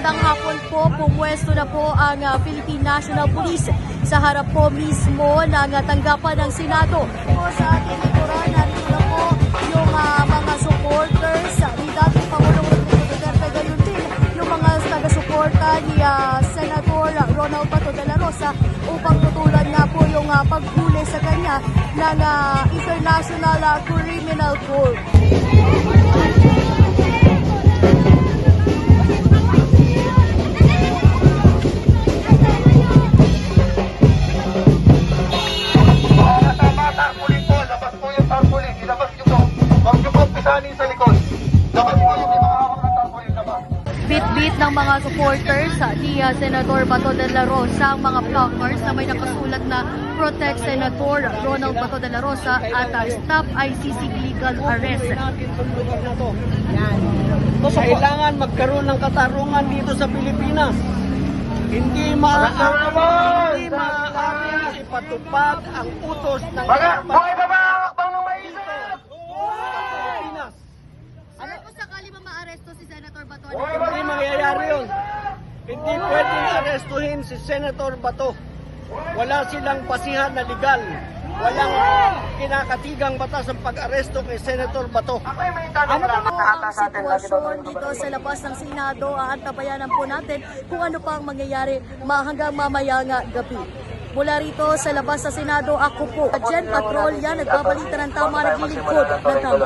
Magandang hapon po, pumwesto na po ang Philippine National Police sa harap po mismo ng tanggapan ng Senado. Po sa ating likuran, narito na po yung mga supporters ni dating Pangulong Rodrigo Duterte, gayon din yung mga taga-suporta ni Senator Ronald Bato de la Rosa upang tutulan nga po yung paghuli sa kanya ng International Criminal Court. Sa likod. Dapat po yung may makahawak ng tarpaulin na ba? Bit-bit ng mga supporters ni Senator Bato de la Rosa ang mga placards na may nakasulat na Protect Senator Ronald Bato de la Rosa at Stop ICC Illegal Arrest. Kailangan magkaroon ng katarungan dito sa Pilipinas. Hindi maaaring ipatupad ang utos ng Bakit ba ba akbang ng maisip? Pilipinas. Ano kung sakali ma-aresto si Senator Bato? Hindi mangyayari yun. Hindi pwedeng arestuhin si Senator Bato. Wala silang pasihan na legal. Walang kinakatigang batas ang pag-aresto kay Senator Bato. Ano pa ang sitwasyon dito sa labas ng Senado? Aantabayanan po natin kung ano pa ang mangyayari hanggang mamayang gabi. Mula rito sa labas sa Senado, ako po, Jen Patrolya, nagbabalita ng tama, naglilingkod ng tama.